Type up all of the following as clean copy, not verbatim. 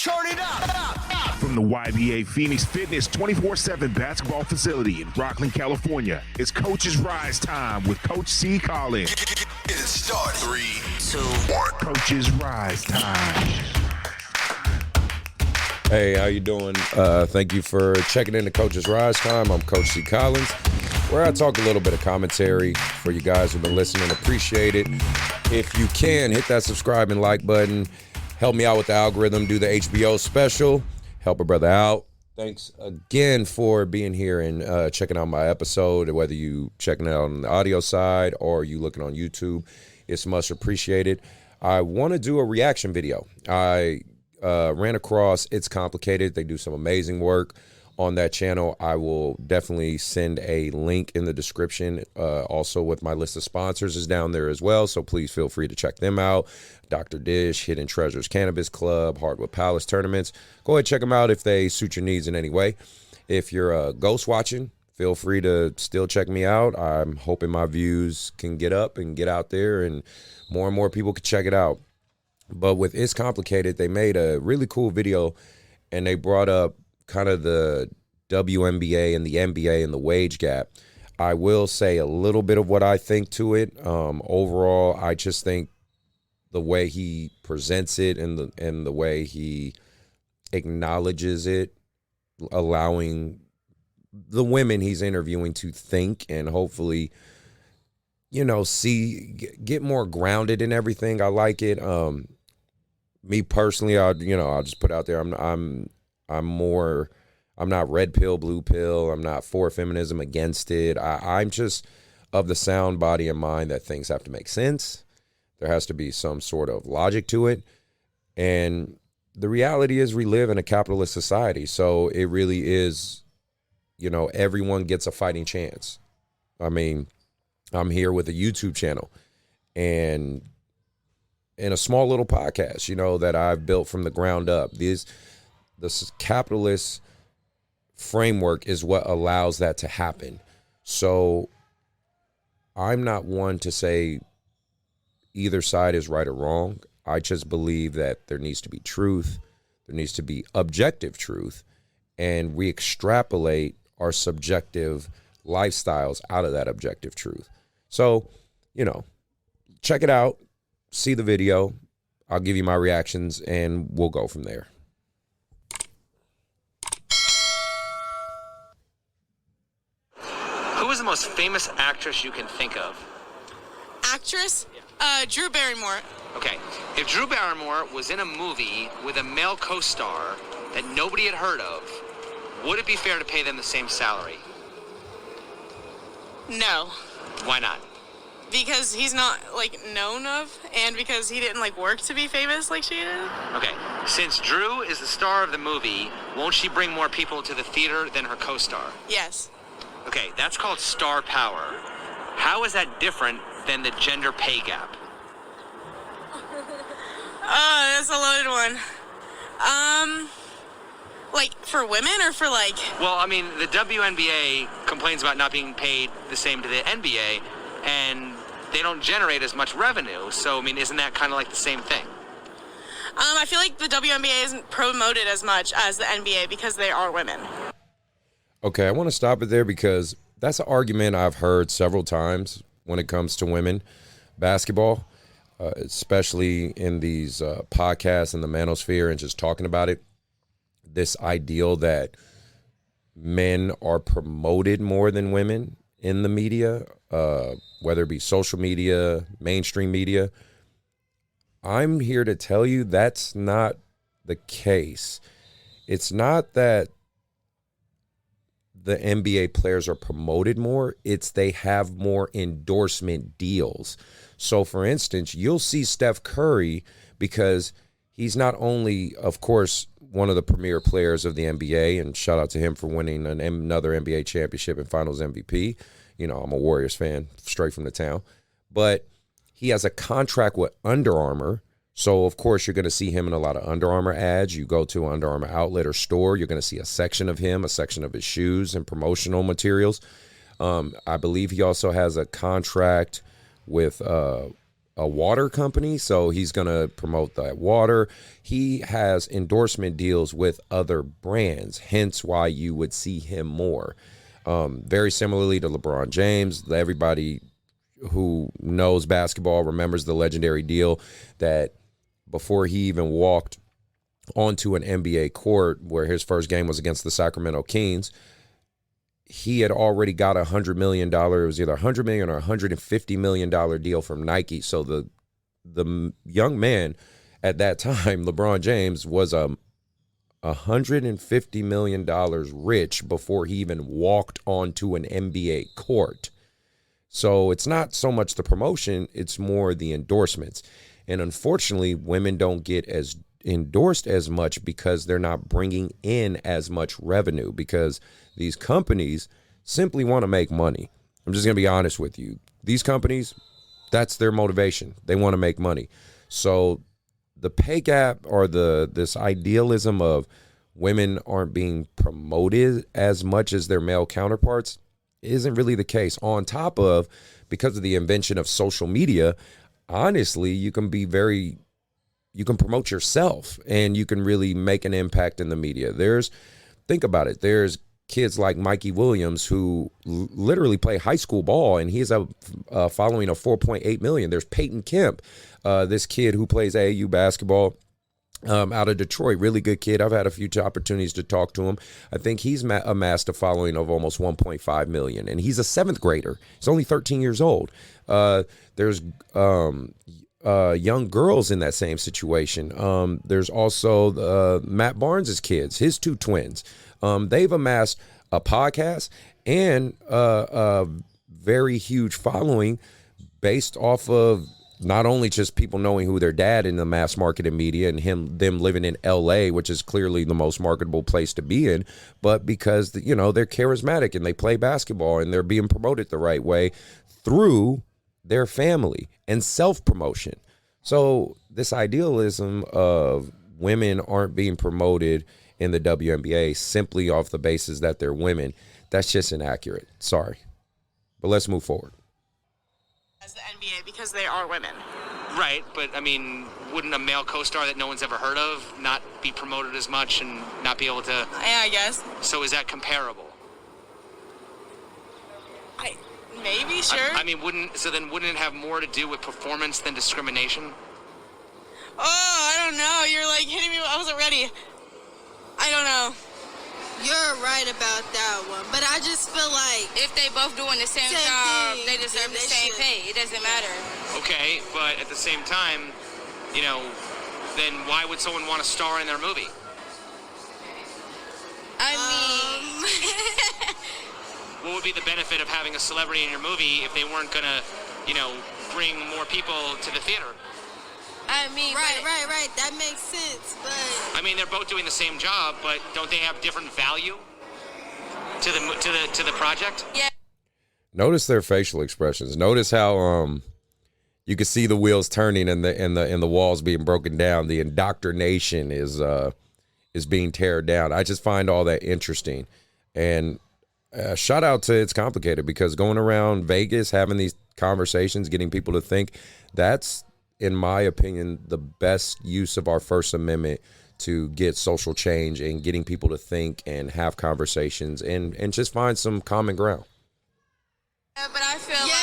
Turn it up. From the YBA Phoenix Fitness 24/7 basketball facility in Rocklin, California, it's Coach's Rize Time with Coach C. Collins. Get it started. 3, 2, 1. Coach's Rize Time. Hey, how you doing? Thank you for checking in to Coach's Rize Time. I'm Coach C. Collins, where I talk a little bit of commentary for you guys who've been listening. Appreciate it. If you can, hit that subscribe and like button. Help me out with the algorithm. Do the HBO special. Help a brother out. Thanks again for being here and checking out my episode. Whether you checking it out on the audio side or you looking on YouTube, it's much appreciated. I want to do a reaction video. I ran across It's Complicated. They do some amazing work on that channel. I will definitely send a link in the description. Also with my list of sponsors is down there as well, so please feel free to check them out. Dr. Dish, Hidden Treasures Cannabis Club, Hardwood Palace Tournaments. Go ahead, check them out if they suit your needs in any way. If you're ghost watching, feel free to still check me out. I'm hoping my views can get up and get out there and more people can check it out. But with It's Complicated, they made a really cool video and they brought up kind of the WNBA and the NBA and the wage gap. I will say a little bit of what I think to it. Overall, I just think the way he presents it and the way he acknowledges it, allowing the women he's interviewing to think and hopefully, get more grounded in everything. I like it. Me personally, I'll just put out there, I'm not red pill, blue pill. I'm not for feminism, against it. I'm just of the sound body and mind that things have to make sense. There has to be some sort of logic to it. And the reality is we live in a capitalist society. So it really is, everyone gets a fighting chance. I mean, I'm here with a YouTube channel and in a small little podcast, that I've built from the ground up. This capitalist framework is what allows that to happen. So I'm not one to say either side is right or wrong. I just believe that there needs to be truth. There needs to be objective truth. And we extrapolate our subjective lifestyles out of that objective truth. So, check it out. See the video. I'll give you my reactions and we'll go from there. Who is the most famous actress you can think of? Actress? Drew Barrymore. Okay, if Drew Barrymore was in a movie with a male co-star that nobody had heard of, would it be fair to pay them the same salary? No. Why not? Because he's not, known of, and because he didn't, work to be famous like she did. Okay, since Drew is the star of the movie, won't she bring more people to the theater than her co-star? Yes. Okay, that's called star power. How is that different than the gender pay gap? Oh, that's a loaded one. For women or for Well, I mean, the WNBA complains about not being paid the same to the NBA, and they don't generate as much revenue. So, I mean, isn't that kind of like the same thing? I feel like the WNBA isn't promoted as much as the NBA because they are women. Okay, I want to stop it there because that's an argument I've heard several times when it comes to women basketball, especially in these podcasts in the manosphere and just talking about it. This ideal that men are promoted more than women in the media, whether it be social media, mainstream media. I'm here to tell you that's not the case. It's not that the NBA players are promoted more, it's they have more endorsement deals. So, for instance, you'll see Steph Curry because he's not only, of course, one of the premier players of the NBA, and shout out to him for winning another NBA championship and finals MVP. I'm a Warriors fan, straight from the town. But he has a contract with Under Armour. So, of course, you're going to see him in a lot of Under Armour ads. You go to an Under Armour outlet or store, you're going to see a section of him, a section of his shoes and promotional materials. I believe he also has a contract with a water company, so he's going to promote that water. He has endorsement deals with other brands, hence why you would see him more. Very similarly to LeBron James, everybody who knows basketball remembers the legendary deal that before he even walked onto an NBA court, where his first game was against the Sacramento Kings, he had already got $100 million. It was either $100 million or $150 million deal from Nike. So the young man at that time, LeBron James, was $150 million rich before he even walked onto an NBA court. So it's not so much the promotion, it's more the endorsements. And unfortunately, women don't get as endorsed as much because they're not bringing in as much revenue, because these companies simply want to make money. I'm just going to be honest with you. These companies, that's their motivation. They want to make money. So the pay gap, or this idealism of women aren't being promoted as much as their male counterparts, isn't really the case. On top of, because of the invention of social media, honestly, you can promote yourself and you can really make an impact in the media. Think about it. There's kids like Mikey Williams who literally play high school ball, and he has a following of 4.8 million. There's Peyton Kemp, this kid who plays AAU basketball out of Detroit. Really good kid. I've had a few opportunities to talk to him. I think he's amassed a following of almost 1.5 million, and he's a 7th grader. He's only 13 years old. There's young girls in that same situation. There's also Matt Barnes' kids, his 2 twins. They've amassed a podcast and a very huge following based off of not only just people knowing who their dad in the mass market and media, and them living in LA, which is clearly the most marketable place to be in, but because they're charismatic and they play basketball and they're being promoted the right way through their family and self-promotion. So this idealism of women aren't being promoted in the WNBA simply off the basis that they're women, that's just inaccurate. Sorry. But let's move forward. As the NBA, because they are women. Right, but I mean, wouldn't a male co-star that no one's ever heard of not be promoted as much and not be able to? Yeah, I guess. So is that comparable? Maybe, sure. I mean, wouldn't it have more to do with performance than discrimination? Oh, I don't know. You're like hitting me. I wasn't ready. I don't know. You're right about that one, but I just feel like if they both doing the same Same job, thing, they deserve then the they same should. pay. It doesn't matter. Okay, but at the same time, then why would someone want to star in their movie? I mean, What would be the benefit of having a celebrity in your movie if they weren't gonna, bring more people to the theater? right. That makes sense, but I mean, they're both doing the same job, but don't they have different value to the project? Yeah. Notice their facial expressions. Notice how you can see the wheels turning and the walls being broken down. The indoctrination is being teared down. I just find all that interesting. And shout out to It's Complicated, because going around Vegas having these conversations, getting people to think, that's, in my opinion, the best use of our First Amendment to get social change and getting people to think and have conversations and just find some common ground. Yeah, but I feel yeah,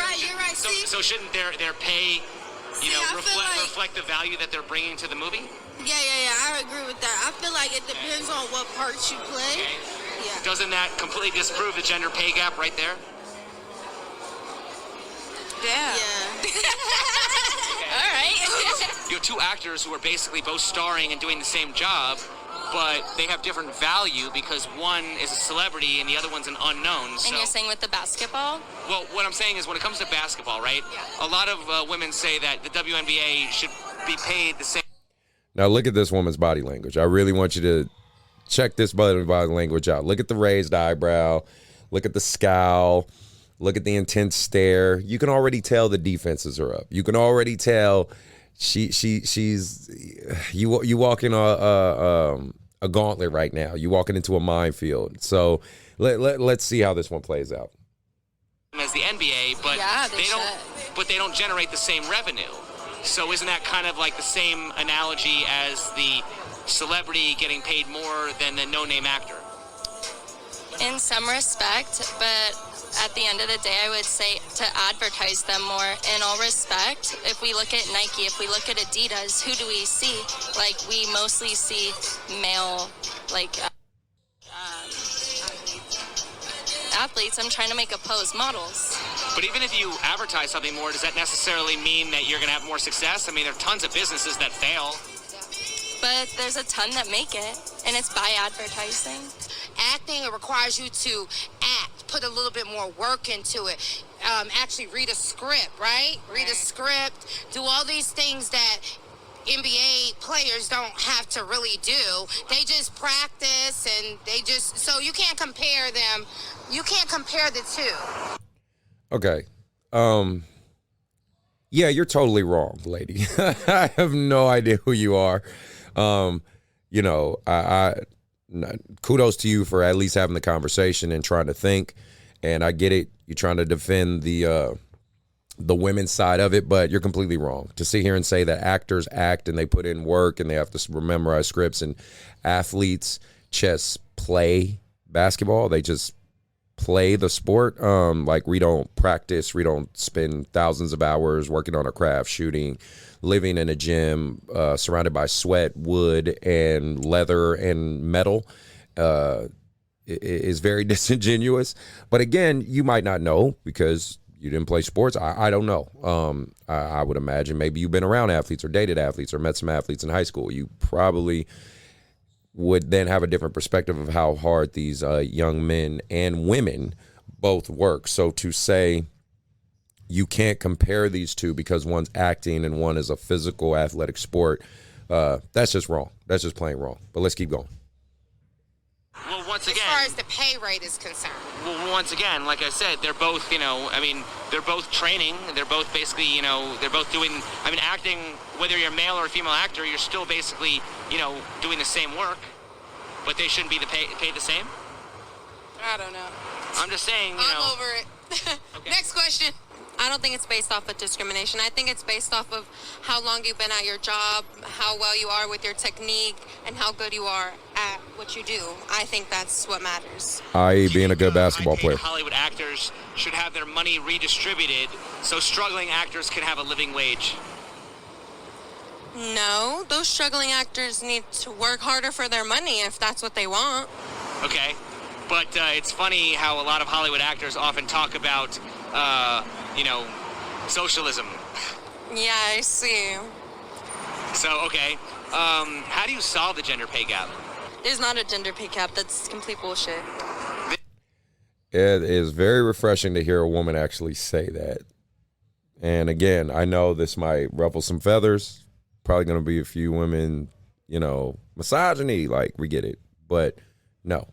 like you're right. So shouldn't their pay, I feel like- reflect the value that they're bringing to the movie? yeah, I agree with that. I feel like it depends on what parts you play. Okay. Yeah. Doesn't that completely disprove the gender pay gap right there? yeah. Yeah. All right. You have 2 actors who are basically both starring and doing the same job, but they have different value because one is a celebrity and the other one's an unknown. So, And you're saying with the basketball? well, what I'm saying is when it comes to basketball, right? Yeah. A lot of women say that the WNBA should be paid the same. Now look at this woman's body language. I really want you to check this body language out. Look at the raised eyebrow. Look at the scowl. Look at the intense stare. You can already tell the defenses are up. You can already tell she's you walking a gauntlet right now. You walking into a minefield. So let's see how this one plays out. As the NBA, but Yeah, they don't. should. but they don't generate the same revenue. So isn't that kind of like the same analogy as the celebrity getting paid more than the no-name actor? In some respect, but at the end of the day, I would say to advertise them more. In all respect, if we look at Nike, if we look at Adidas, who do we see? Like, we mostly see male, like, athletes. I'm trying to make a pose, models. But even if you advertise something more, does that necessarily mean that you're going to have more success? I mean, there are tons of businesses that fail. But there's a ton that make it, and it's by advertising. Acting requires you to act, put a little bit more work into it. Actually read a script, right? Read a script, do all these things that NBA players don't have to really do. They just practice and so you can't compare them. You can't compare the two. Okay. Yeah, you're totally wrong, lady. I have no idea who you are. You know, I kudos to you for at least having the conversation and trying to think. And I get it. You're trying to defend the women's side of it, but you're completely wrong. To sit here and say that actors act and they put in work and they have to memorize scripts, and athletes just play basketball. They just play the sport. Like, we don't practice. We don't spend thousands of hours working on our craft, shooting, living in a gym, surrounded by sweat, wood, and leather and metal. Is very disingenuous. But again, you might not know because you didn't play sports. I don't know. I would imagine maybe you've been around athletes or dated athletes or met some athletes in high school. You probably would then have a different perspective of how hard these young men and women both work. So to say you can't compare these two because one's acting and one is a physical athletic sport, that's just wrong. That's just plain wrong. But let's keep going. Well, once again, as far as the pay rate is concerned. Well, once again, like I said, they're both, they're both training. They're both basically, they're both doing, acting, whether you're a male or a female actor, you're still basically, doing the same work, but they shouldn't be paid the same? I don't know. I'm just saying, I'm over it. Okay. Next question. I don't think it's based off of discrimination. I think it's based off of how long you've been at your job, how well you are with your technique, and how good you are at what you do. I think that's what matters. I.e. being a good basketball player. Hollywood actors should have their money redistributed so struggling actors can have a living wage. No, those struggling actors need to work harder for their money if that's what they want. Okay, but it's funny how a lot of Hollywood actors often talk about socialism. Yeah, I see. So, okay, how do you solve the gender pay gap? There's not a gender pay gap. That's complete bullshit. It is very refreshing to hear a woman actually say that. And again, I know this might ruffle some feathers. Probably going to be a few women, misogyny, like, we get it. But no.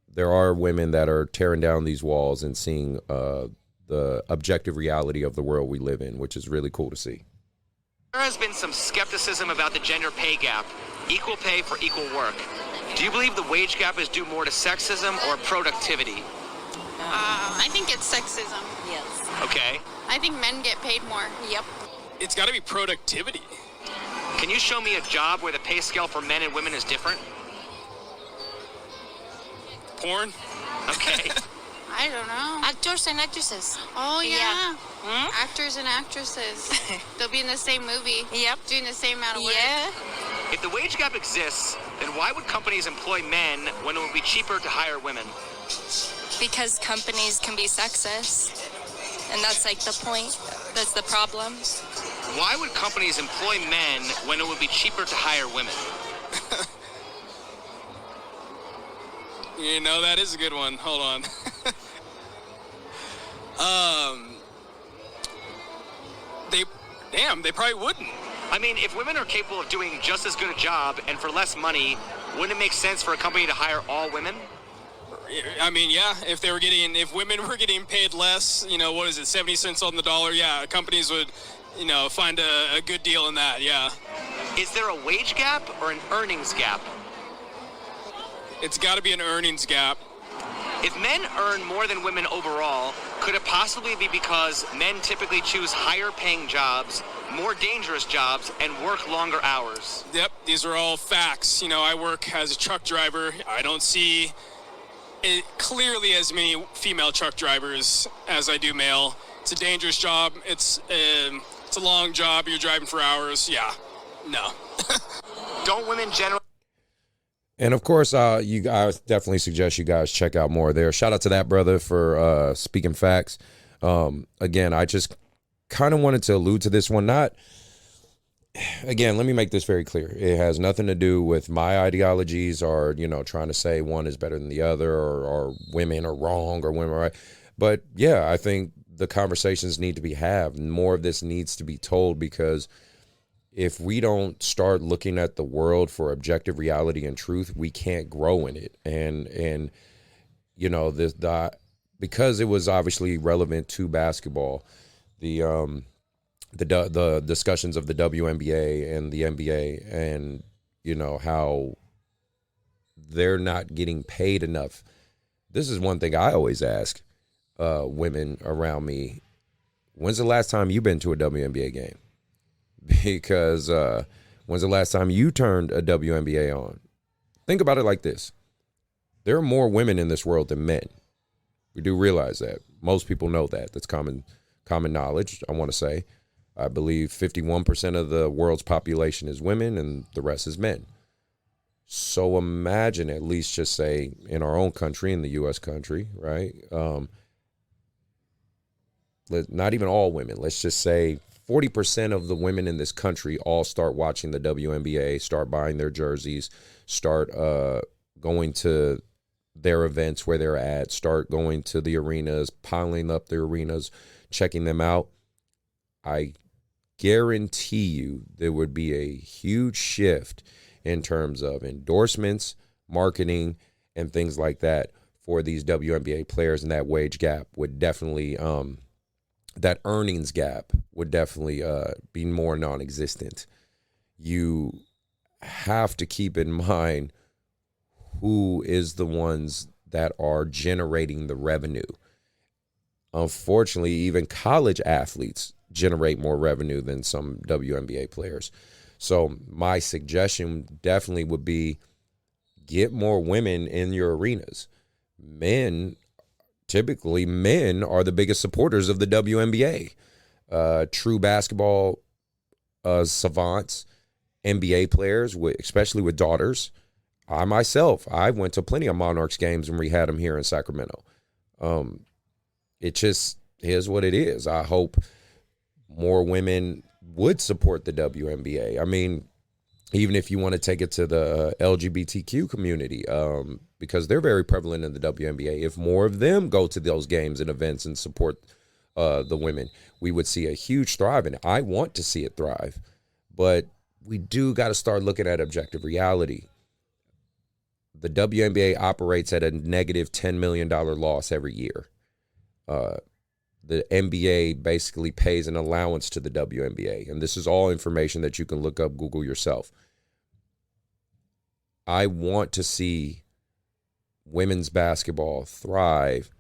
There are women that are tearing down these walls and seeing the objective reality of the world we live in, which is really cool to see. There has been some skepticism about the gender pay gap, equal pay for equal work. Do you believe the wage gap is due more to sexism or productivity? I think it's sexism. Yes. Okay. I think men get paid more. Yep. It's got to be productivity. Can you show me a job where the pay scale for men and women is different? Porn? Okay. I don't know. Actors and actresses. Oh, yeah. Hmm? Actors and actresses. They'll be in the same movie. Yep. Doing the same amount of work. Yeah. If the wage gap exists, then why would companies employ men when it would be cheaper to hire women? Because companies can be sexist. And that's like the point. That's the problem. Why would companies employ men when it would be cheaper to hire women? That is a good one. Hold on. They probably wouldn't. If women are capable of doing just as good a job and for less money, wouldn't it make sense for a company to hire all women? Yeah, if women were getting paid less, 70 cents on the dollar, yeah, companies would, find a good deal in that, yeah. Is there a wage gap or an earnings gap? It's got to be an earnings gap. If men earn more than women overall, Could it possibly be because men typically choose higher paying jobs, more dangerous jobs, and work longer hours? Yep, these are all facts. You know, I work as a truck driver. I don't see clearly as many female truck drivers as I do male. It's a dangerous job. It's a long job. You're driving for hours. Yeah, no. Don't women generally... And, of course, I definitely suggest you guys check out more there. Shout out to that brother for speaking facts. Again, I just kind of wanted to allude to this one. Again, let me make this very clear. It has nothing to do with my ideologies or, trying to say one is better than the other or women are wrong or women are right. But, yeah, I think the conversations need to be had. More of this needs to be told because if we don't start looking at the world for objective reality and truth, we can't grow in it. And because it was obviously relevant to basketball, the discussions of the WNBA and the NBA and, how they're not getting paid enough. This is one thing I always ask women around me. When's the last time you've been to a WNBA game? Because when's the last time you turned a WNBA on? Think about it like this. There are more women in this world than men. We do realize that. Most people know that. That's common knowledge, I want to say. I believe 51% of the world's population is women and the rest is men. So imagine, at least just say in our own country, in the U.S. country, right? Not even all women. Let's just say 40% of the women in this country all start watching the WNBA, start buying their jerseys, start going to their events where they're at, start going to the arenas, piling up the arenas, checking them out. I guarantee you there would be a huge shift in terms of endorsements, marketing, and things like that for these WNBA players, and that wage gap would definitely that earnings gap would definitely be more non-existent. You have to keep in mind who is the ones that are generating the revenue. Unfortunately, even college athletes generate more revenue than some WNBA players. So my suggestion definitely would be get more women in your arenas. Typically, men are the biggest supporters of the WNBA. True basketball savants, NBA players, especially with daughters. I went to plenty of Monarchs games when we had them here in Sacramento. It just is what it is. I hope more women would support the WNBA. I mean, even if you want to take it to the LGBTQ community, because they're very prevalent in the WNBA. If more of them go to those games and events and support the women, we would see a huge thrive. And I want to see it thrive. But we do got to start looking at objective reality. The WNBA operates at a negative $10 million loss every year. The NBA basically pays an allowance to the WNBA. And this is all information that you can look up, Google yourself. I want to see women's basketball thrive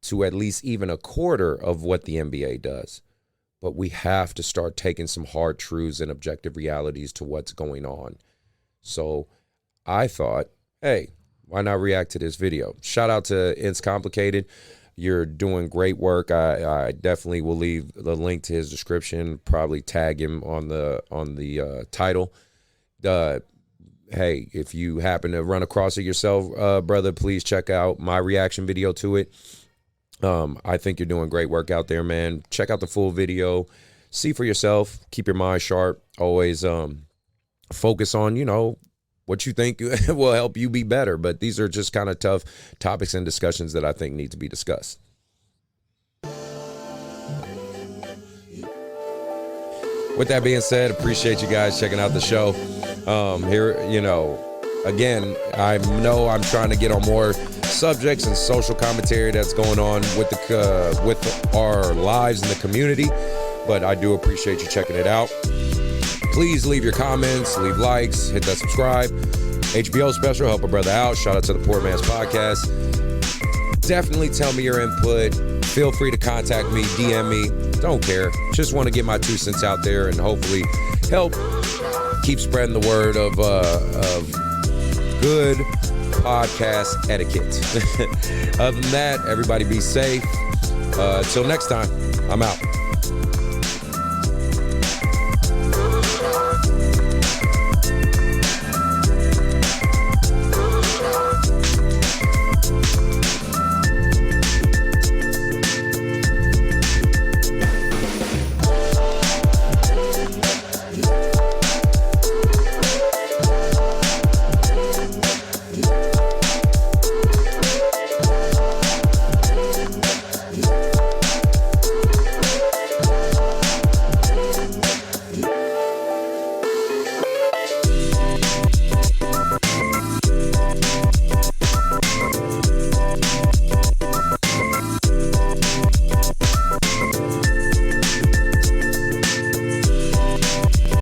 to at least even a quarter of what the NBA does. But we have to start taking some hard truths and objective realities to what's going on. So I thought, hey, why not react to this video? Shout out to It's Complicated. You're doing great work. I definitely will leave the link to his description, probably tag him on the title. Hey, if you happen to run across it yourself, brother, please check out my reaction video to it. I think you're doing great work out there, man. Check out the full video. See for yourself. Keep your mind sharp. Always focus on, what you think will help you be better. But these are just kind of tough topics and discussions that I think need to be discussed. With that being said, appreciate you guys checking out the show. Again, I know I'm trying to get on more subjects and social commentary that's going on with our lives in the community, but I do appreciate you checking it out. Please leave your comments, leave likes, hit that subscribe. HBO special, help a brother out. Shout out to the Poor Man's Podcast. Definitely tell me your input. Feel free to contact me, DM me. Don't care. Just want to get my 2 cents out there and hopefully help keep spreading the word of good podcast etiquette. Other than that, everybody be safe. Until next time, I'm out.